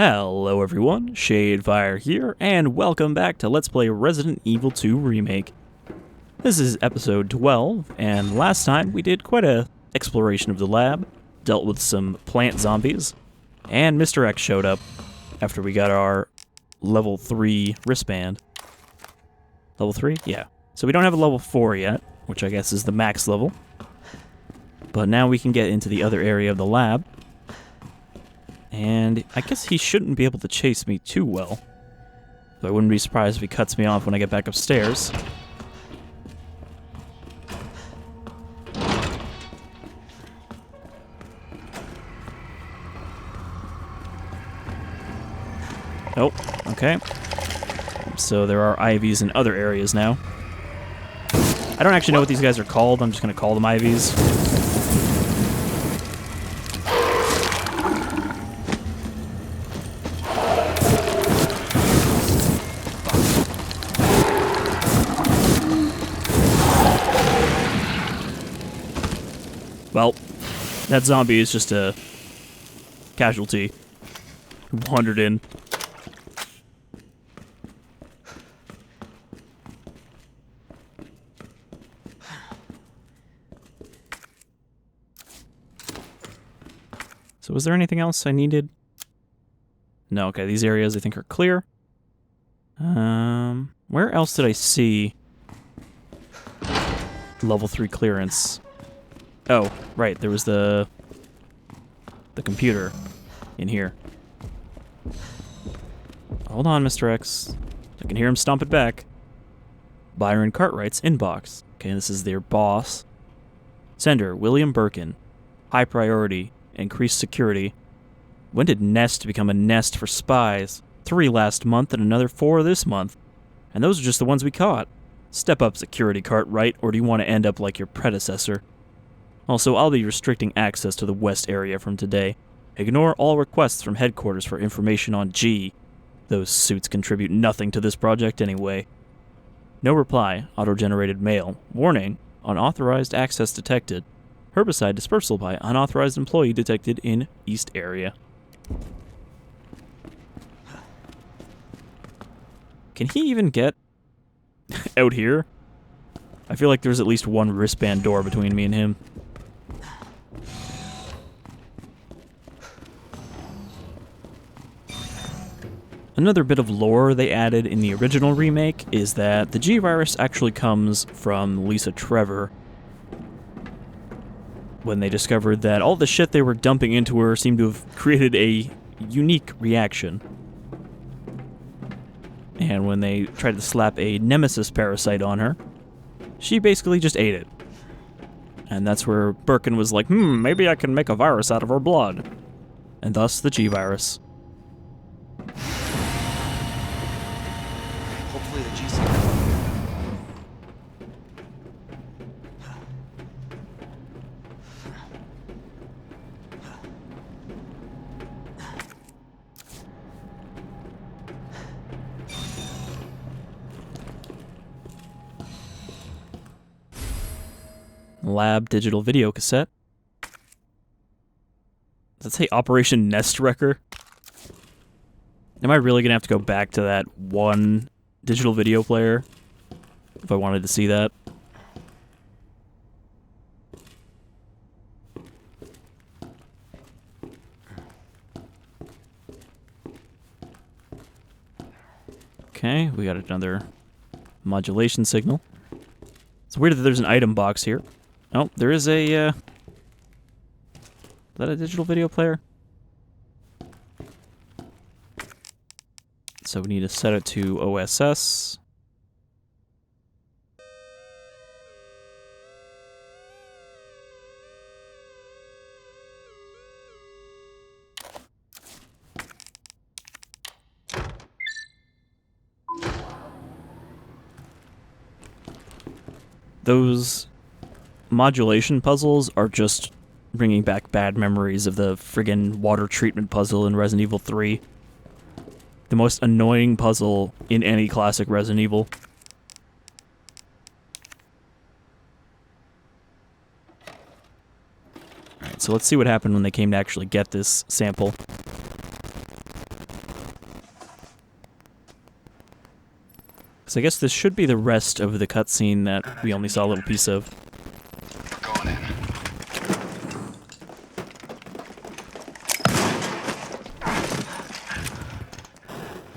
Hello everyone, Shadefyre here, and welcome back to Let's Play Resident Evil 2 Remake. This is episode 12, and last time we did quite a exploration of the lab, dealt with some plant zombies, and Mr. X showed up after we got our level 3 wristband. Level 3? Yeah. So we don't have a level 4 yet, which I guess is the max level. But now we can get into the other area of the lab. And I guess he shouldn't be able to chase me too well. So I wouldn't be surprised if he cuts me off when I get back upstairs. Oh, okay. So there are IVs in other areas now. I don't actually know what these guys are called. I'm just going to call them IVs. Well, that zombie is just a casualty who wandered in. So was there anything else I needed? No, okay, these areas I think are clear. Where else did I see level 3 clearance? Oh, right, there was the computer in here. Hold on, Mr. X. I can hear him stomp it back. Byron Cartwright's inbox. Okay, this is their boss. Sender, William Birkin. High priority. Increased security. When did Nest become a nest for spies? 3 last month and another 4 this month. And those are just the ones we caught. Step up, security Cartwright, or do you want to end up like your predecessor? Also, I'll be restricting access to the west area from today. Ignore all requests from headquarters for information on G. Those suits contribute nothing to this project anyway. No reply. Auto-generated mail. Warning. Unauthorized access detected. Herbicide dispersal by unauthorized employee detected in East area. Can he even get out here? I feel like there's at least one wristband door between me and him. Another bit of lore they added in the original remake is that the G-Virus actually comes from Lisa Trevor, when they discovered that all the shit they were dumping into her seemed to have created a unique reaction. And when they tried to slap a nemesis parasite on her, she basically just ate it. And that's where Birkin was like, maybe I can make a virus out of her blood. And thus the G-Virus. Hopefully the G. Lab digital video cassette. Does that say Operation Nest Wrecker? Am I really gonna have to go back to that one digital video player if I wanted to see that? Okay, we got another modulation signal. It's weird that there's an item box here. Oh, there is a, is that a digital video player? So we need to set it to OSS. Those modulation puzzles are just bringing back bad memories of the friggin' water treatment puzzle in Resident Evil 3. The most annoying puzzle in any classic Resident Evil. Alright, so let's see what happened when they came to actually get this sample. So I guess this should be the rest of the cutscene that we only saw a little piece of. Going in.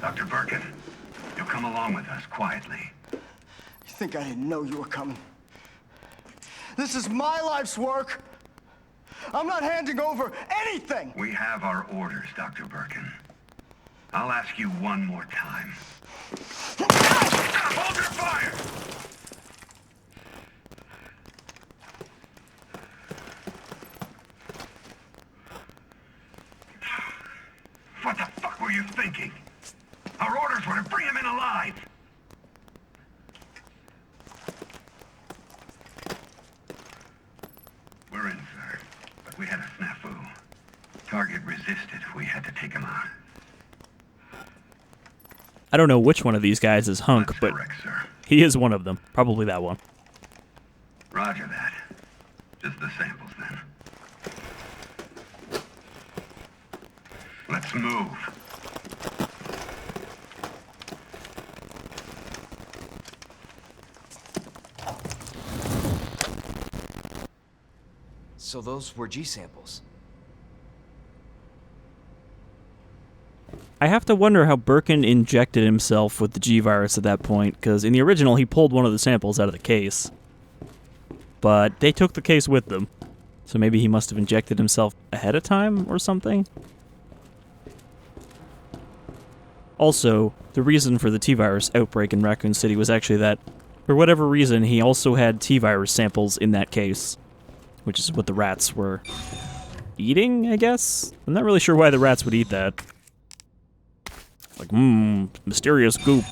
Dr. Birkin, you come along with us quietly. You think I didn't know you were coming? This is my life's work. I'm not handing over anything. We have our orders, Dr. Birkin. I'll ask you one more time. Hold your fire! What the fuck were you thinking? Our orders were to bring him in alive. We're in, sir. But we had a snafu. Target resisted. We had to take him out. I don't know which one of these guys is Hunk, That's but correct, sir. he is one of them. Probably that one. Roger that. Just the samples, then. Let's move. So those were G samples. I have to wonder how Birkin injected himself with the G-Virus at that point, because in the original he pulled one of the samples out of the case. But they took the case with them. So maybe he must have injected himself ahead of time or something? Also, the reason for the T-Virus outbreak in Raccoon City was actually that, for whatever reason, he also had T-Virus samples in that case. Which is what the rats were eating, I guess? I'm not really sure why the rats would eat that. Like, mysterious goop.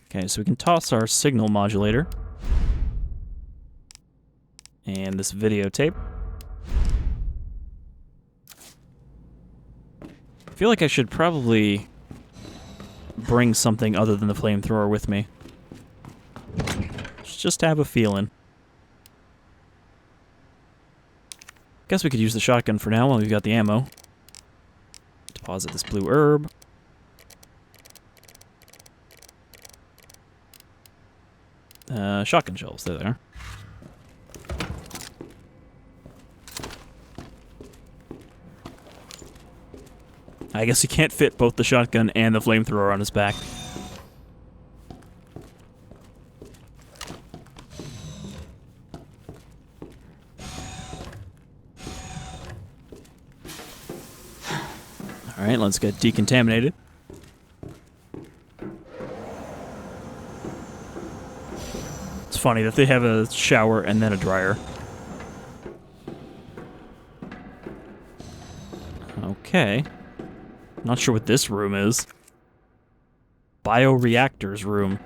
Okay, so we can toss our signal modulator. And this videotape. I feel like I should probably bring something other than the flamethrower with me. Just have a feeling. Guess we could use the shotgun for now while we've got the ammo. Deposit this blue herb. Shotgun shells, they're there. I guess he can't fit both the shotgun and the flamethrower on his back. Alright, let's get decontaminated. It's funny that they have a shower and then a dryer. Okay. Not sure what this room is. Bio-reactor's room.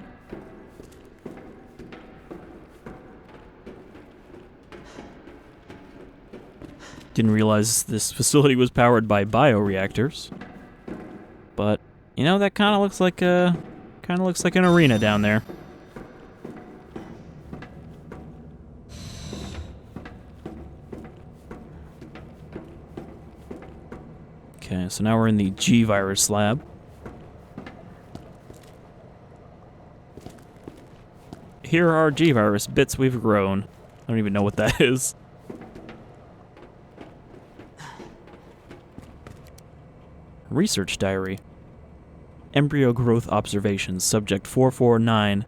Didn't realize this facility was powered by bioreactors. But, you know, that kind of looks like an arena down there. Okay, so now we're in the G-Virus lab. Here are G-Virus bits we've grown. I don't even know what that is. Research diary. Embryo growth observations, subject 449.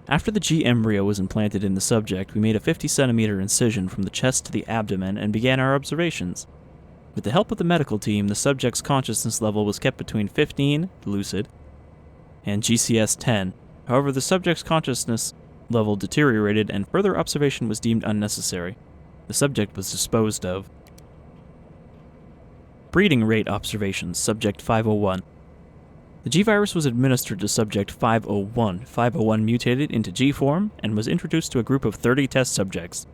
After the G embryo was implanted in the subject, we made a 50-centimeter incision from the chest to the abdomen and began our observations. With the help of the medical team, the subject's consciousness level was kept between 15, lucid, and GCS 10. However, the subject's consciousness level deteriorated and further observation was deemed unnecessary. The subject was disposed of. Breeding rate observations, subject 501. The G-Virus was administered to subject 501. 501 mutated into G form and was introduced to a group of 30 test subjects.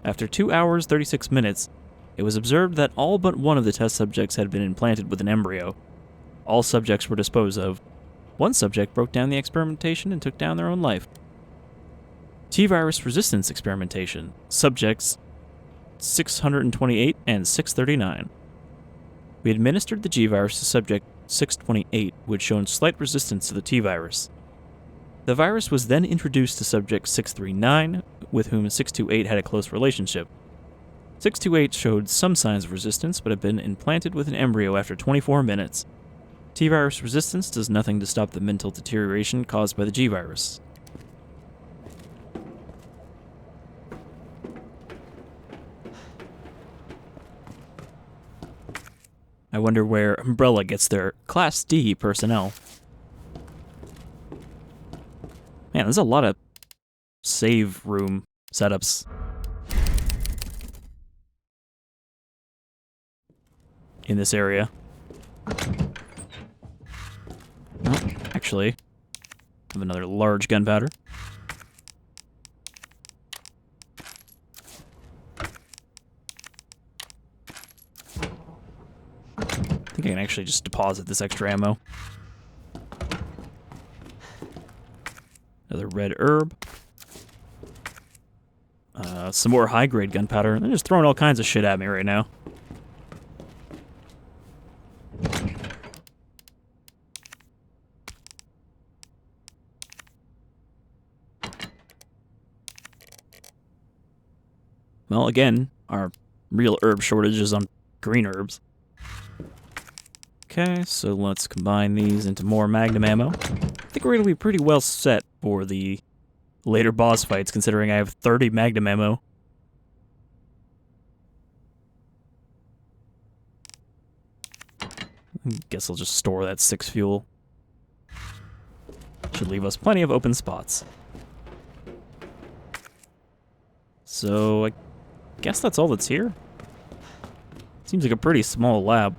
After 2 hours, 36 minutes, it was observed that all but one of the test subjects had been implanted with an embryo. All subjects were disposed of. One subject broke down the experimentation and took down their own life. T-Virus resistance experimentation, subjects 628 and 639. We administered the G-Virus to subject 628, who had shown slight resistance to the T-Virus. The virus was then introduced to subject 639, with whom 628 had a close relationship. 628 showed some signs of resistance, but had been implanted with an embryo after 24 minutes. T-Virus resistance does nothing to stop the mental deterioration caused by the G-Virus. I wonder where Umbrella gets their Class D personnel. Man, there's a lot of save room setups in this area. Oh, actually, I have another large gunpowder. I think I can actually just deposit this extra ammo. Another red herb. Some more high-grade gunpowder. They're just throwing all kinds of shit at me right now. Well, again, our real herb shortage is on green herbs. Okay, so let's combine these into more magnum ammo. I think we're going to be pretty well set for the later boss fights, considering I have 30 magnum ammo. Guess I'll just store that 6 fuel. Should leave us plenty of open spots. So, I guess that's all that's here. Seems like a pretty small lab.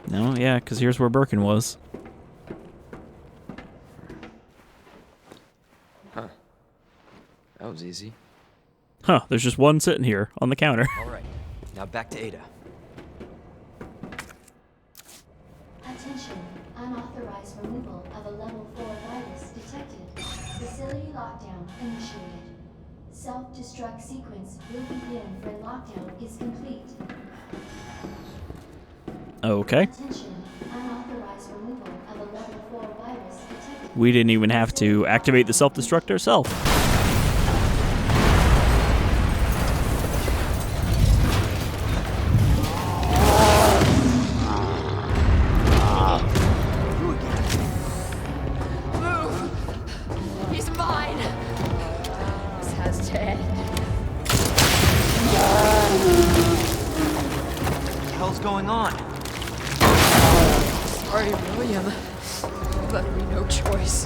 No, yeah, because here's where Birkin was. Huh. That was easy. Huh, there's just one sitting here on the counter. Alright, now back to Ada. Attention, unauthorized removal of a level 4 virus detected. Facility lockdown initiated. Self-destruct sequence will begin when lockdown is complete. Okay. Attention, unauthorized removal of a level 4 virus detected. We didn't even have to activate the self-destruct ourselves. Move! He's mine! This has to end. What the hell's going on? Sorry, William. You left me no choice.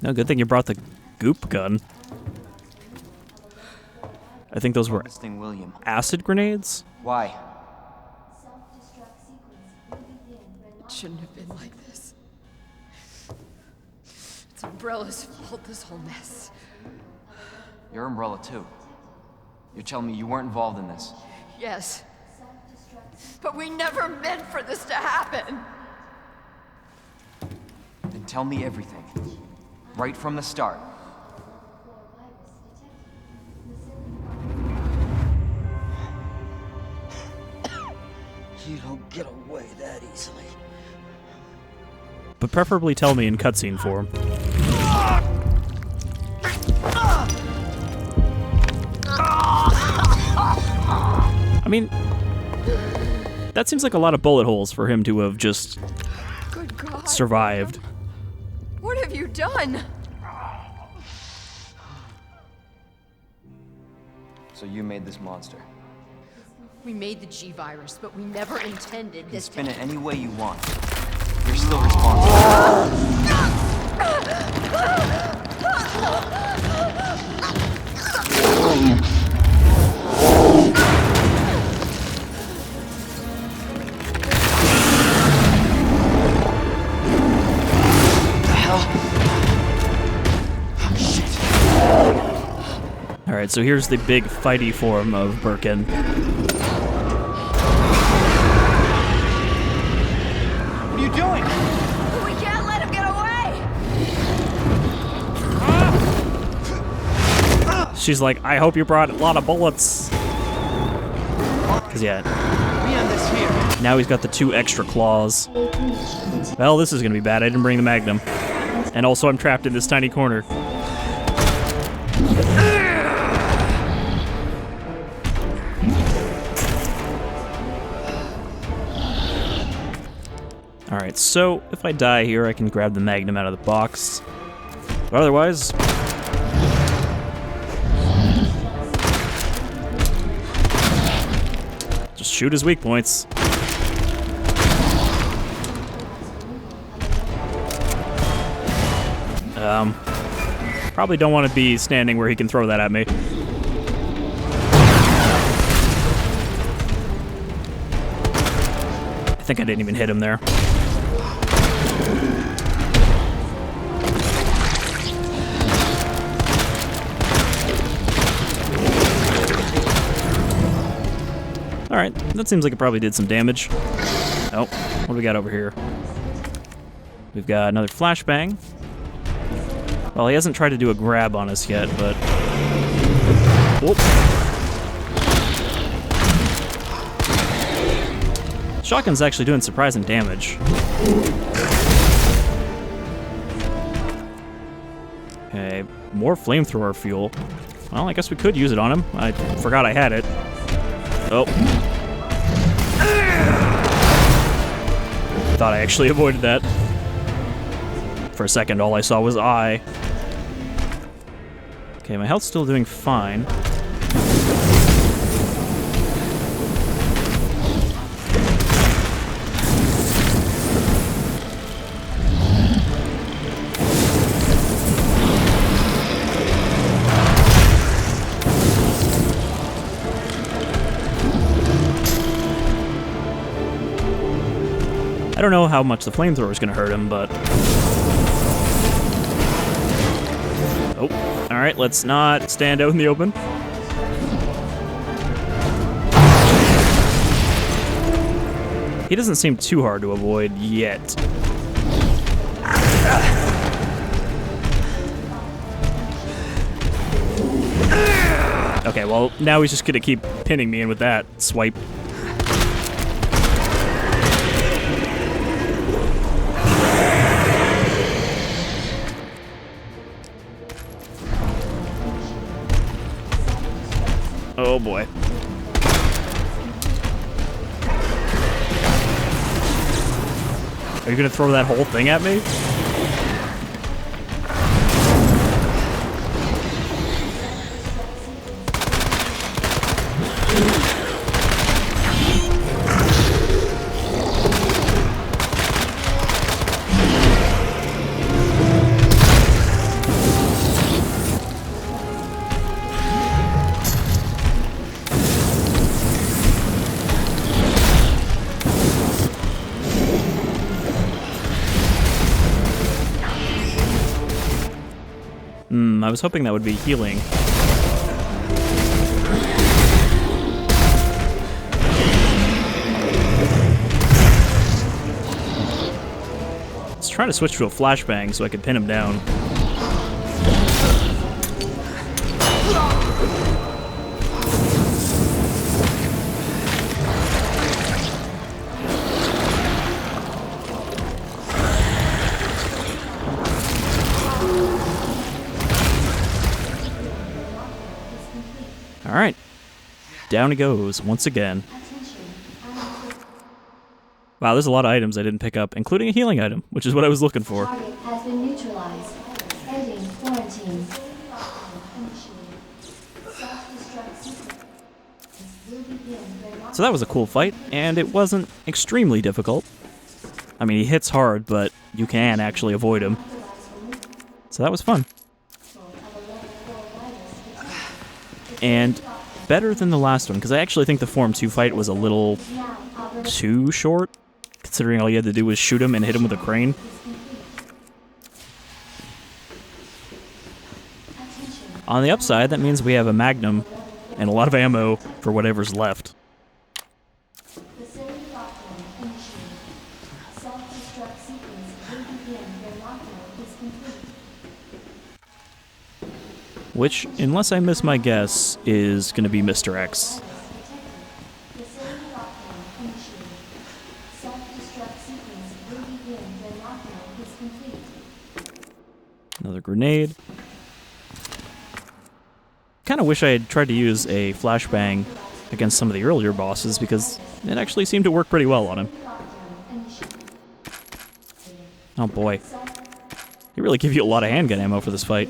No, good thing you brought the goop gun. I think those were Harvesting William. acid grenades? Why? Self-destruct sequence will begin when It shouldn't have been like this. It's Umbrella's fault, this whole mess. You're Umbrella too. You're telling me you weren't involved in this? Yes. But we never meant for this to happen. Then tell me everything. Right from the start. You don't get away that easily. But preferably tell me in cutscene form. I mean, that seems like a lot of bullet holes for him to have just Good God. survived. What have you done? So you made this monster. We made the G-Virus, but we never intended You can this spin to... it any way you want. You're still responsible. Alright, so here's the big fighty form of Birkin. What are you doing? We can't let him get away! She's like, I hope you brought a lot of bullets. Because, yeah. We end this here. Now he's got the 2 extra claws. Well, this is going to be bad. I didn't bring the magnum. And also, I'm trapped in this tiny corner. Alright, so if I die here, I can grab the magnum out of the box. But otherwise... just shoot his weak points. Probably don't want to be standing where he can throw that at me. I think I didn't even hit him there. Alright, that seems like it probably did some damage. Oh, what do we got over here? We've got another flashbang. Well, he hasn't tried to do a grab on us yet, but... Whoop. Shotgun's actually doing surprising damage. Okay, more flamethrower fuel. Well, I guess we could use it on him. I forgot I had it. Oh. Thought I actually avoided that. For a second, all I saw was eye. Okay, my health's still doing fine. I don't know how much the flamethrower is going to hurt him, but... Oh, alright, let's not stand out in the open. He doesn't seem too hard to avoid yet. Okay, well, now he's just going to keep pinning me in with that swipe. Oh boy. Are you gonna throw that whole thing at me? I was hoping that would be healing. Let's try to switch to a flashbang so I can pin him down. Alright, down he goes, once again. Wow, there's a lot of items I didn't pick up, including a healing item, which is what I was looking for. Target has been neutralized. Ending quarantine. Self-destruct sequence will begin very So that was a cool fight, and it wasn't extremely difficult. I mean, he hits hard, but you can actually avoid him. So that was fun. And better than the last one, because I actually think the Form 2 fight was a little too short, considering all you had to do was shoot him and hit him with a crane. On the upside, that means we have a magnum and a lot of ammo for whatever's left. Facility lockdown initiated. Self-destruct sequence will begin when lockdown is complete. which, unless I miss my guess, is going to be Mr. X. Facility lockdown initiated. Self-destruct sequence will begin when lockdown is complete. Another grenade. Kind of wish I had tried to use a flashbang against some of the earlier bosses because it actually seemed to work pretty well on him. Oh boy. They really give you a lot of handgun ammo for this fight.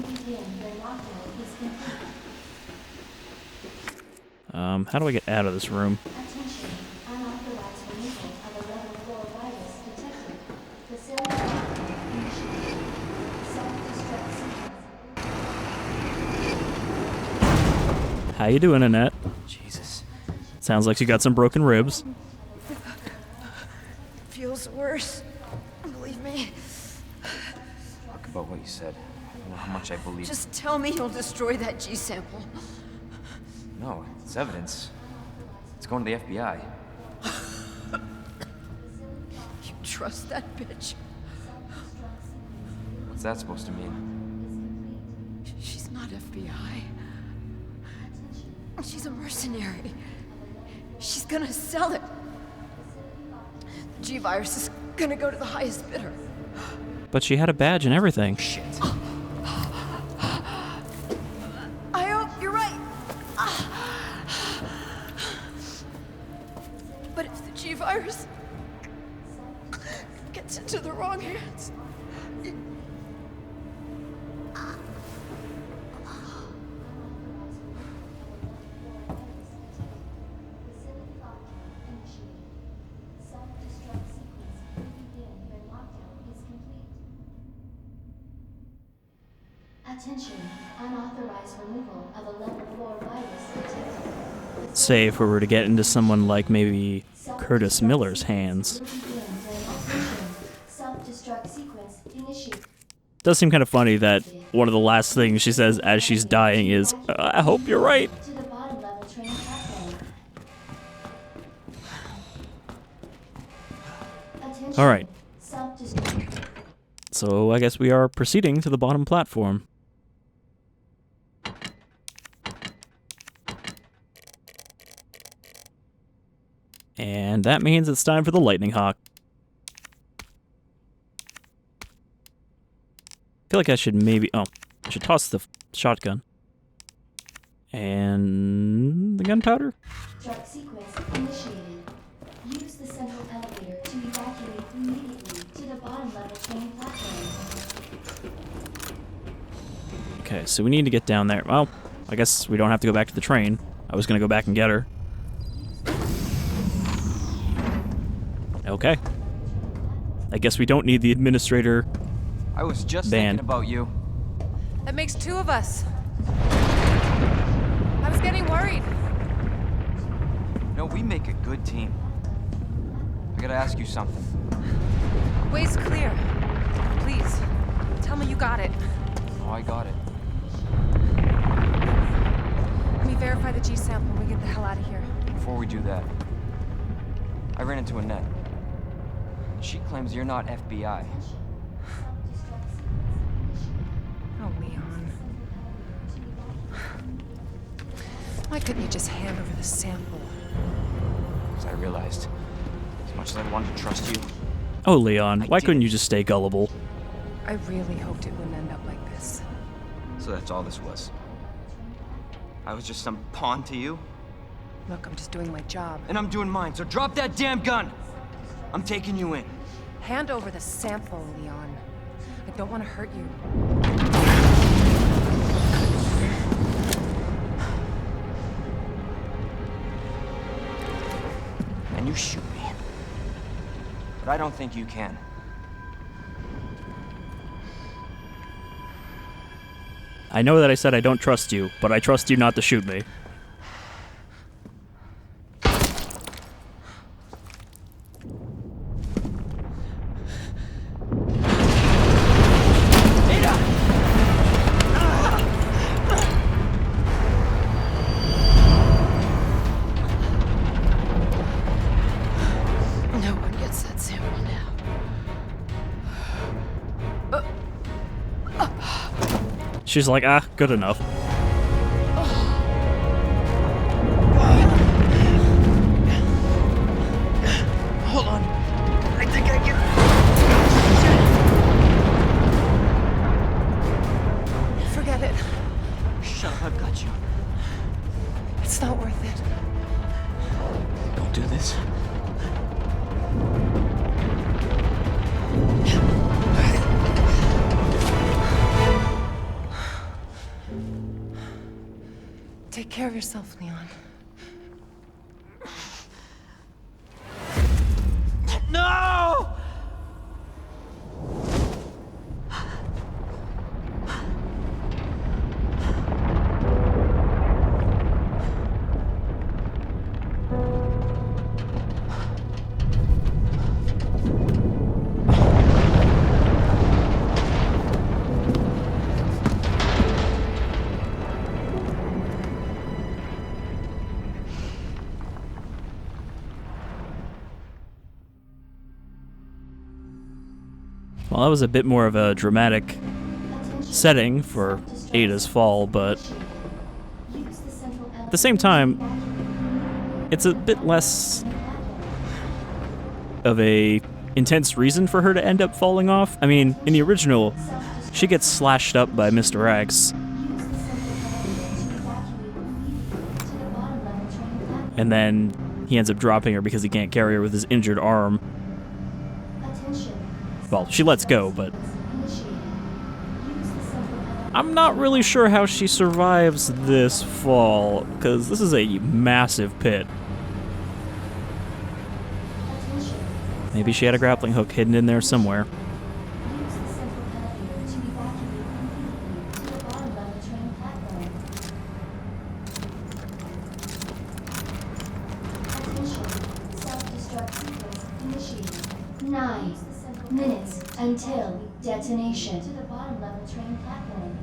How do I get out of this room? Attention, unauthorized removal of a level 4 virus detected. Facility lockdown initiated. Self-destruct sequence. How you doing, Annette? Jesus. Sounds like you got some broken ribs. Feels worse. Believe me. Talk about what you said. I don't know how much I believe. Just tell me you'll destroy that G sample. No, it's evidence. It's going to the FBI. You trust that bitch? What's that supposed to mean? She's not FBI. She's a mercenary. She's gonna sell it. The G-Virus is gonna go to the highest bidder. But she had a badge and everything. Shit. I hope you're right. But if the G-Virus gets into the wrong hands... Facility lockdown initiated. Self-destruct sequence will begin when lockdown is complete. Attention, unauthorized removal of a level 4 virus detected. Say if we were to get into someone like maybe Curtis Miller's hands. Will begin when attention, self-destruct sequence initiated. Does seem kind of funny that one of the last things she says as she's dying is, I hope you're right. To the bottom level train platform. Attention, All right. self-destruct. So I guess we are proceeding to the bottom platform. And that means it's time for the Lightning Hawk. I feel like I should maybe... Oh, I should toss the shotgun. And the gunpowder? Truck sequence initiated. Use the central elevator to evacuate immediately to the bottom level train platform. Okay, so we need to get down there. Well, I guess we don't have to go back to the train. I was going to go back and get her. Okay. I guess we don't need the administrator. I was just Banned. thinking about you. That makes 2 of us. I was getting worried. No, we make a good team. I gotta ask you something. Way's clear. Please, tell me you got it. Oh, I got it. Let me verify the G sample and we get the hell out of here. Before we do that, I ran into Annette. She claims you're not FBI. Oh, Leon. Why couldn't you just hand over the sample? As I realized, as much as I wanted to trust you, Oh, Leon, why did. couldn't you just stay gullible? I really hoped it wouldn't end up like this. so that's all this was. I was just some pawn to you, Look, I'm just doing my job. and I'm doing mine, so drop that damn gun! I'm taking you in. Hand over the sample, Leon. I don't want to hurt you. And you shoot me. But I don't think you can. I know that I said I don't trust you, but I trust you not to shoot me. No one gets that sample now. She's like, good enough. Take care of yourself, Leon. No! Well, that was a bit more of a dramatic setting for Ada's fall, but at the same time, it's a bit less of a intense reason for her to end up falling off. I mean, in the original, she gets slashed up by Mr. X, and then he ends up dropping her because he can't carry her with his injured arm. Well, she lets go, but I'm not really sure how she survives this fall, because this is a massive pit. Maybe she had a grappling hook hidden in there somewhere. Until detonation to the bottom level train platform.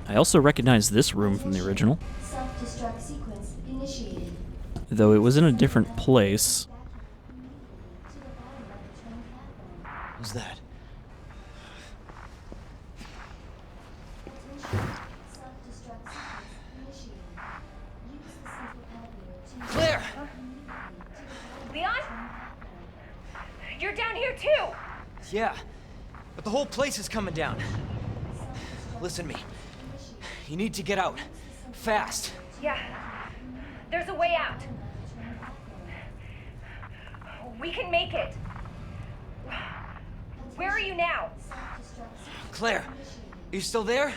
I also recognize this room from the original, Self-destruct sequence initiated. though it was in a different place. What was that? Self-destruct sequence initiated. Use the central elevator to Claire! Leon? You're down here too! Yeah, but the whole place is coming down. Listen to me. You need to get out. Fast. Yeah. There's a way out. We can make it. Where are you now? Claire, are you still there?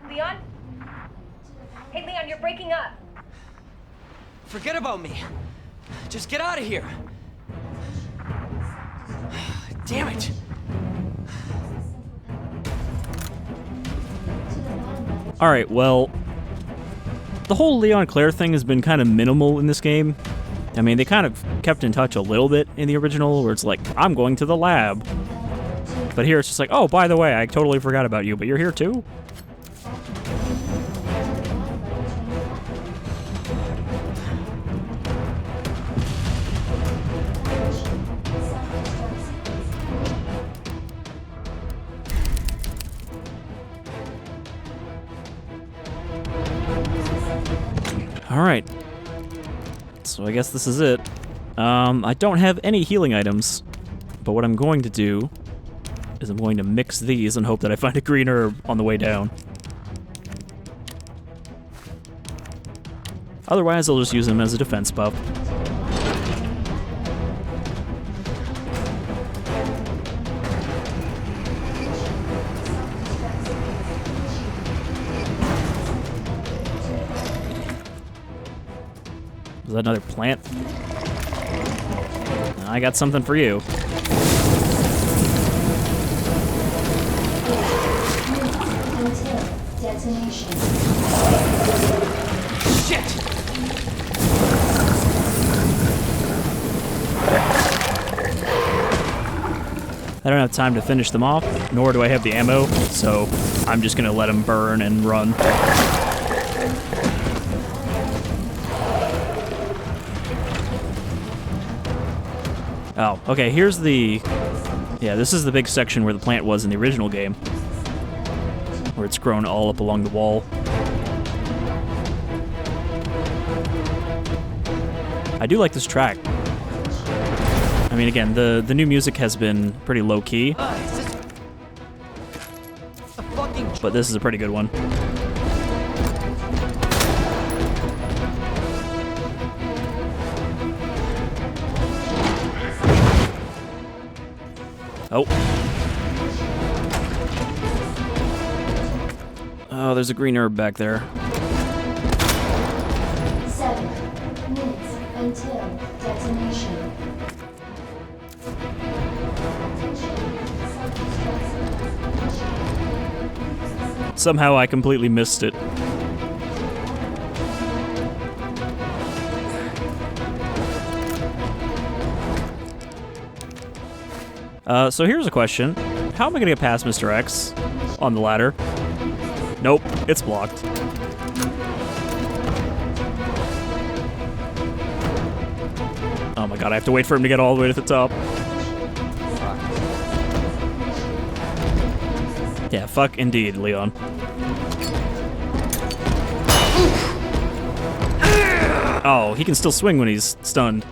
Leon? Hey, Leon, you're breaking up. Forget about me. Just get out of here. Damn it. Alright, well, the whole Leon Claire thing has been kind of minimal in this game. I mean, they kind of kept in touch a little bit in the original, where it's like, I'm going to the lab. But here it's just like, oh, by the way, I totally forgot about you, but you're here too? Alright. So I guess this is it. I don't have any healing items, but what I'm going to do is I'm going to mix these and hope that I find a green herb on the way down. Otherwise, I'll just use them as a defense buff. Is that another plant? I got something for you. Until detonation. Shit! I don't have time to finish them off, nor do I have the ammo, so I'm just gonna let them burn and run. Oh, okay, here's the... Yeah, this is the big section where the plant was in the original game. Where it's grown all up along the wall. I do like this track. I mean, again, the new music has been pretty low-key, but this is a pretty good one. Oh. Oh, there's a green herb back there. 7 minutes until detonation. Somehow I completely missed it. So here's a question. How am I gonna get past Mr. X on the ladder? Nope, it's blocked. Oh my god, I have to wait for him to get all the way to the top. Yeah, fuck indeed, Leon. Oh, he can still swing when he's stunned.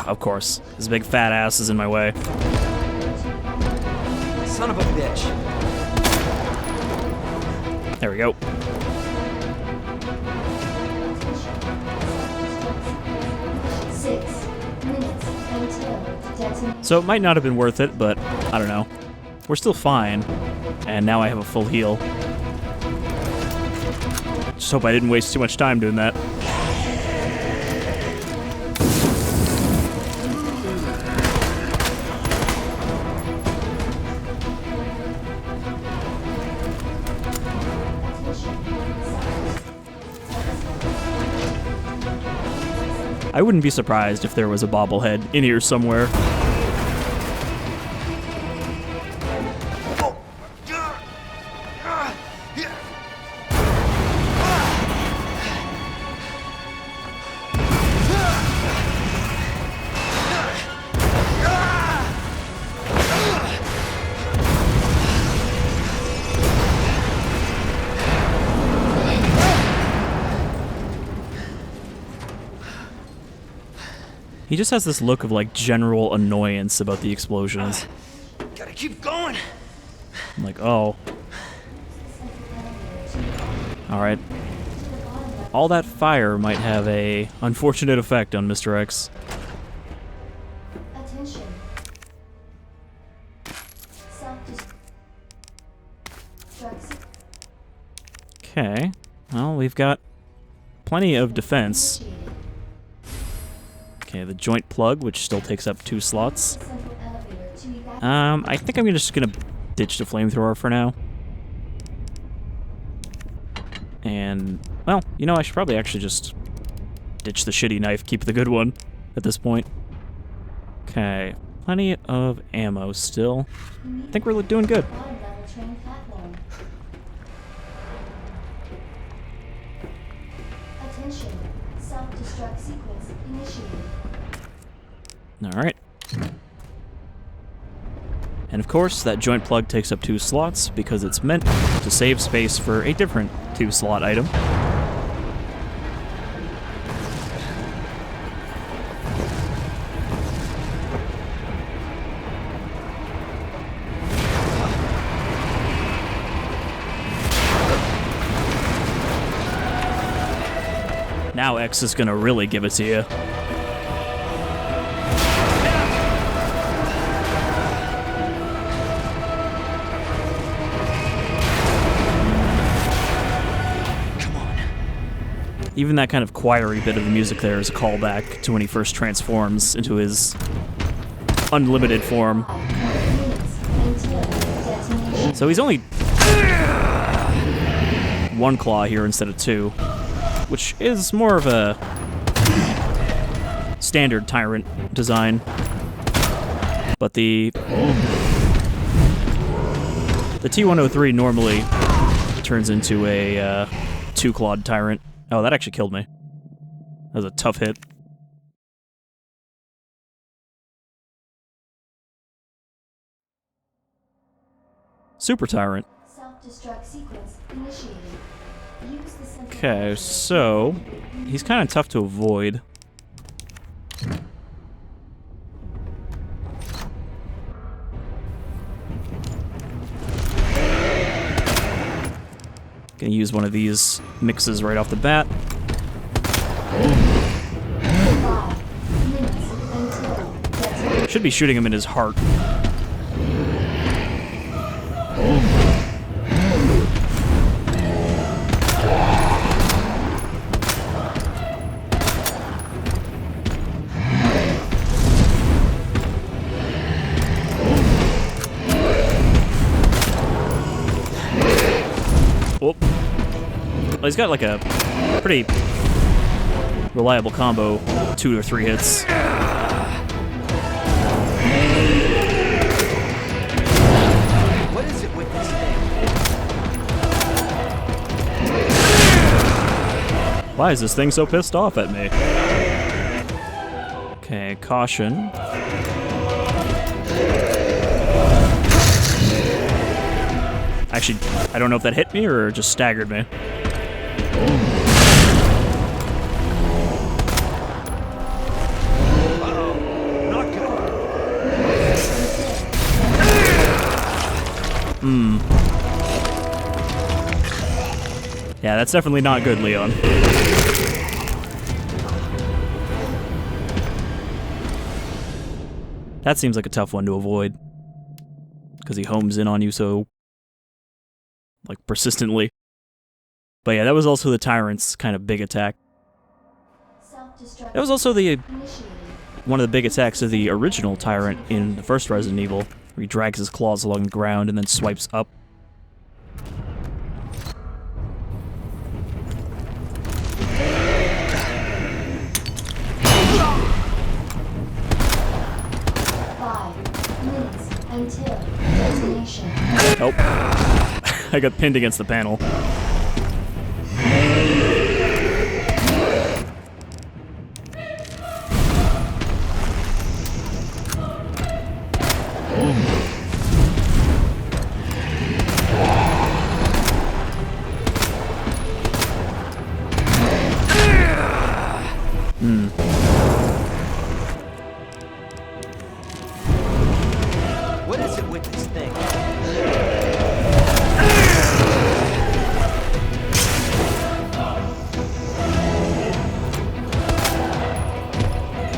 Of course. His big fat ass is in my way. Son of a bitch. There we go. 6 minutes until detonation. So it might not have been worth it, but I don't know. We're still fine. And now I have a full heal. Just hope I didn't waste too much time doing that. I wouldn't be surprised if there was a bobblehead in here somewhere. He just has this look of, like, general annoyance about the explosions. Gotta keep going. I'm like, oh. Alright. All that fire might have a unfortunate effect on Mr. X. Attention. Self-destruct. Okay. Well, we've got plenty of defense. Okay, the joint plug, which still takes up 2 slots. I think I'm just gonna ditch the flamethrower for now. And, well, you know, I should probably actually just ditch the shitty knife, keep the good one at this point. Okay, plenty of ammo still. I think we're doing good. Attention. Self-destruct sequence initiated. Alright. And of course, that joint plug takes up 2 slots because it's meant to save space for a different 2-slot item. Now X is gonna really give it to you. Even that kind of choiry bit of the music there is a callback to when he first transforms into his unlimited form. So he's only 1 claw here instead of 2, which is more of a standard Tyrant design. But the T-103 normally turns into a 2-clawed Tyrant. Oh, that actually killed me. That was a tough hit. Super Tyrant. Self-destruct sequence initiated. Use the central Okay, so he's kind of tough to avoid. Gonna use one of these mixes right off the bat. 5 minutes until detonation. Should be shooting him in his heart. he's got like a pretty reliable combo, 2 or 3 hits. What is it with this thing? Why is this thing so pissed off at me? Okay, caution. Actually, I don't know if that hit me or just staggered me. Yeah, that's definitely not good, Leon. That seems like a tough one to avoid. Because he homes in on you so, like, persistently. But yeah, that was also the Tyrant's kind of big attack. That was also the one of the big attacks of the original Tyrant in the first Resident Evil, where he drags his claws along the ground and then swipes up. Until detonation. Oh. I got pinned against the panel. What is it with this thing?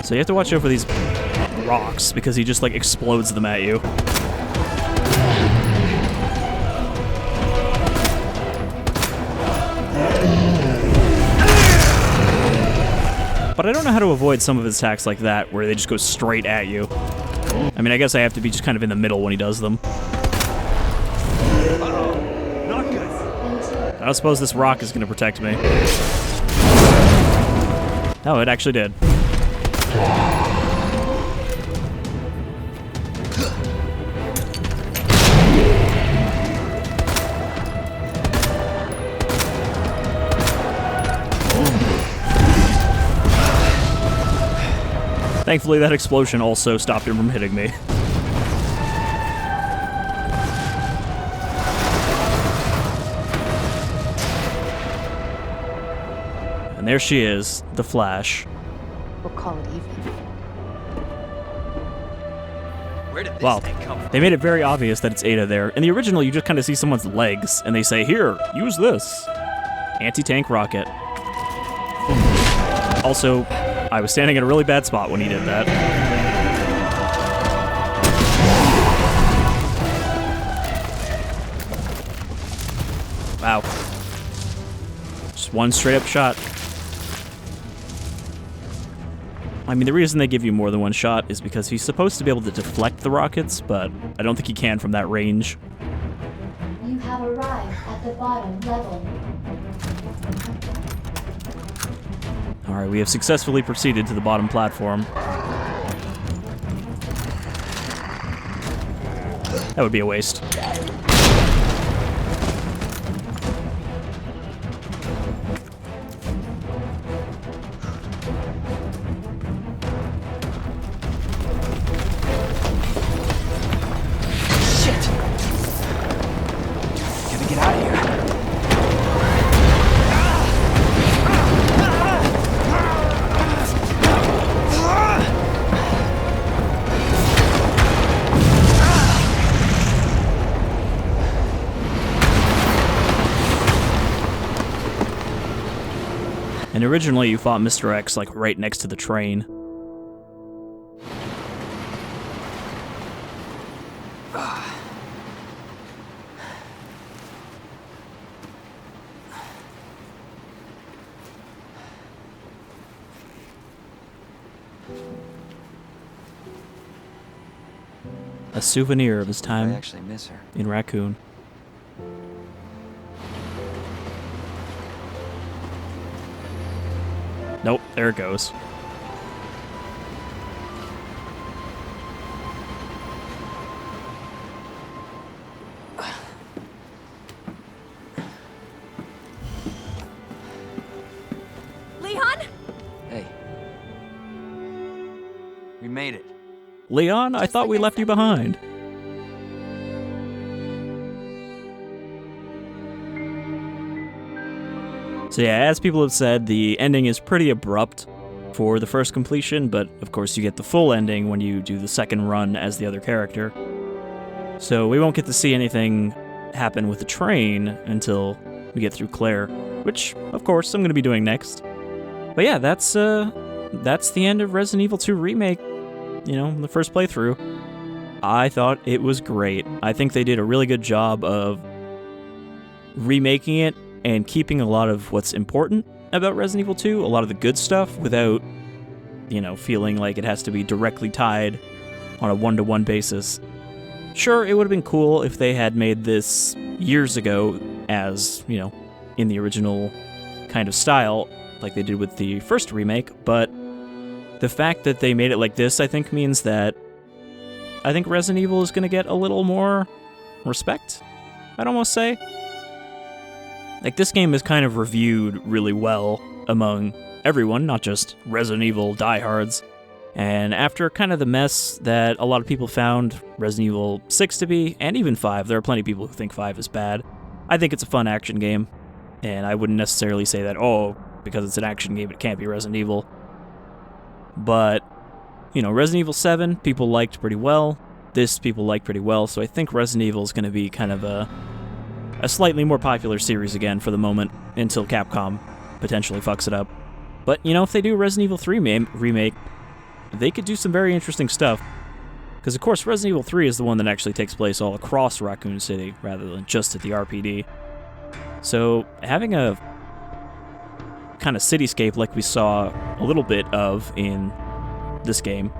So you have to watch out for these rocks, because he just, like, explodes them at you. But I don't know how to avoid some of his attacks like that, where they just go straight at you. I mean, I guess I have to be just kind of in the middle when he does them. Not good. I don't suppose this rock is going to protect me. Oh, it actually did. Thankfully, that explosion also stopped him from hitting me. And there she is, the Flash. We'll call it even. Where did this Wow, thing come from? they made it very obvious that it's Ada there. In the original, you just kind of see someone's legs, and they say, "Here, use this." Anti-tank rocket. Also, I was standing in a really bad spot when he did that. Wow. Just one straight up shot. I mean, the reason they give you more than one shot is because he's supposed to be able to deflect the rockets, but I don't think he can from that range. You have arrived at the bottom level. Alright, we have successfully proceeded to the bottom platform. That would be a waste. Shit! Gotta get out of here. And originally you fought Mr. X, like, right next to the train. A souvenir of his I time actually miss her. in Raccoon. Nope, there it goes. Leon? Hey. We made it. Leon, I thought we left you behind. So yeah, as people have said, the ending is pretty abrupt for the first completion, but of course you get the full ending when you do the second run as the other character. So we won't get to see anything happen with the train until we get through Claire, which, of course, I'm going to be doing next. But yeah, that's the end of Resident Evil 2 Remake, the first playthrough. I thought it was great. I think they did a really good job of remaking it and keeping a lot of what's important about Resident Evil 2, a lot of the good stuff, without, feeling like it has to be directly tied on a one-to-one basis. Sure, it would have been cool if they had made this years ago as, in the original kind of style, like they did with the first remake, but the fact that they made it like this, I think, means that I think Resident Evil is going to get a little more respect, I'd almost say. Like, this game is kind of reviewed really well among everyone, not just Resident Evil diehards. And after kind of the mess that a lot of people found Resident Evil 6 to be, and even 5, there are plenty of people who think 5 is bad, I think it's a fun action game. And I wouldn't necessarily say that, because it's an action game, it can't be Resident Evil. But, Resident Evil 7, people liked pretty well. This, people liked pretty well. So I think Resident Evil is going to be kind of a slightly more popular series again for the moment, until Capcom potentially fucks it up. But, if they do Resident Evil 3 remake, they could do some very interesting stuff. Because, of course, Resident Evil 3 is the one that actually takes place all across Raccoon City, rather than just at the RPD. So, having a kind of cityscape like we saw a little bit of in this game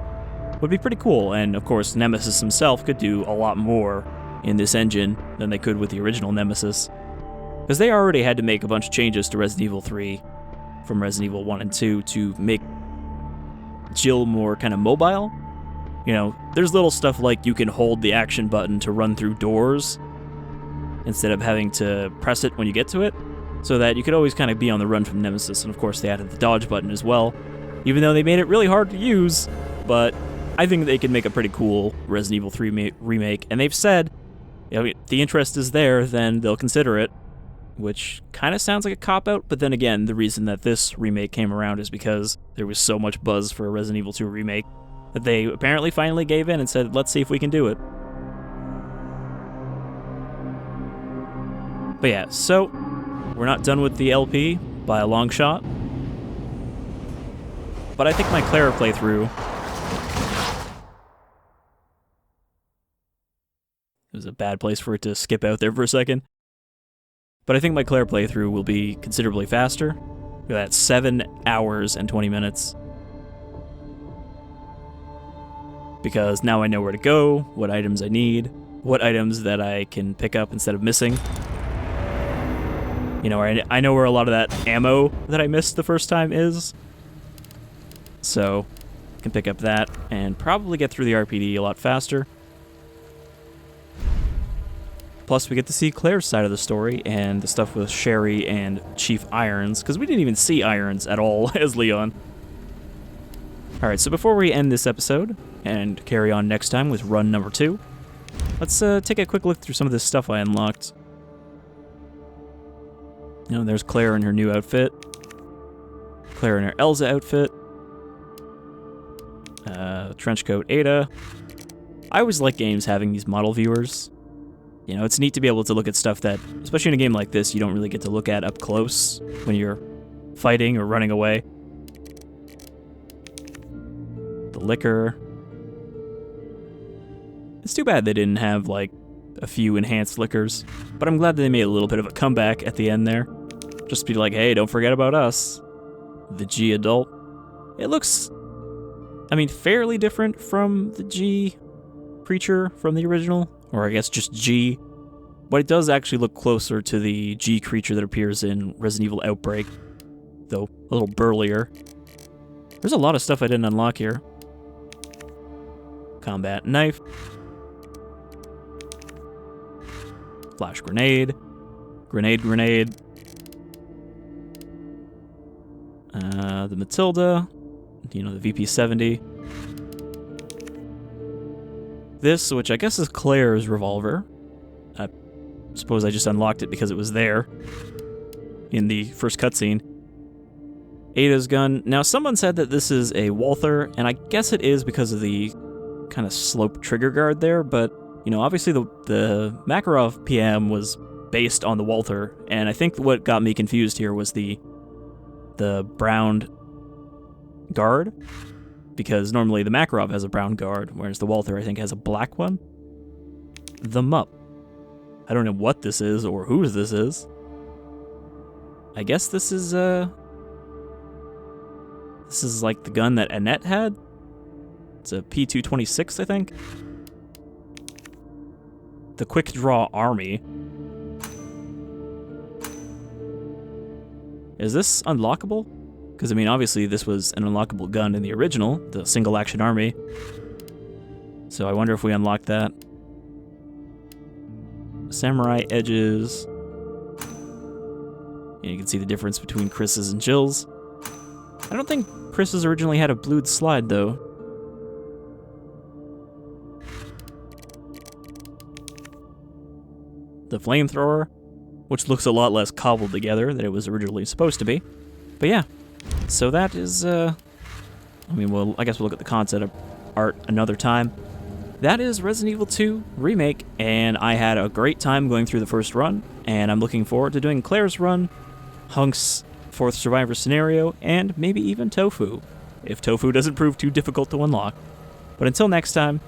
would be pretty cool. And, of course, Nemesis himself could do a lot more in this engine than they could with the original Nemesis. Because they already had to make a bunch of changes to Resident Evil 3 from Resident Evil 1 and 2 to make Jill more kind of mobile. There's little stuff like you can hold the action button to run through doors instead of having to press it when you get to it, so that you could always kind of be on the run from Nemesis. And of course they added the dodge button as well, even though they made it really hard to use. But I think they could make a pretty cool Resident Evil 3 remake, and they've said, if the interest is there, then they'll consider it, which kind of sounds like a cop-out, but then again, the reason that this remake came around is because there was so much buzz for a Resident Evil 2 remake that they apparently finally gave in and said, let's see if we can do it. But yeah, so we're not done with the LP by a long shot, but I think my Claire playthrough, it was a bad place for it to skip out there for a second. But I think my Claire playthrough will be considerably faster. That's 7 hours and 20 minutes. Because now I know where to go, what items I need, what items that I can pick up instead of missing. I know where a lot of that ammo that I missed the first time is. So, I can pick up that and probably get through the RPD a lot faster. Plus, we get to see Claire's side of the story and the stuff with Sherry and Chief Irons, because we didn't even see Irons at all as Leon. Alright, so before we end this episode and carry on next time with run number 2, let's take a quick look through some of this stuff I unlocked. There's Claire in her new outfit. Claire in her Elsa outfit. Trenchcoat Ada. I always like games having these model viewers. It's neat to be able to look at stuff that, especially in a game like this, you don't really get to look at up close when you're fighting or running away. The liquor. It's too bad they didn't have, a few enhanced liquors, but I'm glad that they made a little bit of a comeback at the end there. Just be like, hey, don't forget about us. The G adult. It looks, fairly different from the G creature from the original. Or I guess just G, but it does actually look closer to the G creature that appears in Resident Evil Outbreak though a little burlier. There's a lot of stuff I didn't unlock here. Combat knife. Flash grenade. Grenade. The Matilda. You know, the VP-70. This, which I guess is Claire's revolver. I suppose I just unlocked it because it was there in the first cutscene. Ada's gun. Now, someone said that this is a Walther, and I guess it is because of the kind of slope trigger guard there, but, you know, obviously the Makarov PM was based on the Walther, and I think what got me confused here was the brown guard, because normally the Makarov has a brown guard, whereas the Walther, I think, has a black one. The Mup. I don't know what this is or whose this is. I guess this is like the gun that Annette had. It's a P226, I think. The Quick Draw Army. Is this unlockable? Because, I mean, obviously this was an unlockable gun in the original, the Single Action Army. So I wonder if we unlock that. Samurai Edges. And you can see the difference between Chris's and Jill's. I don't think Chris's originally had a blued slide, though. The Flamethrower, which looks a lot less cobbled together than it was originally supposed to be. But yeah, so that is, I mean, I guess we'll look at the concept art another time. That is Resident Evil 2 Remake, and I had a great time going through the first run, and I'm looking forward to doing Claire's run, Hunk's fourth survivor scenario, and maybe even Tofu, if Tofu doesn't prove too difficult to unlock. But until next time,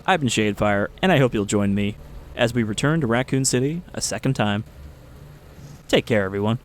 I've been Shadefyre, and I hope you'll join me as we return to Raccoon City a second time. Take care, everyone.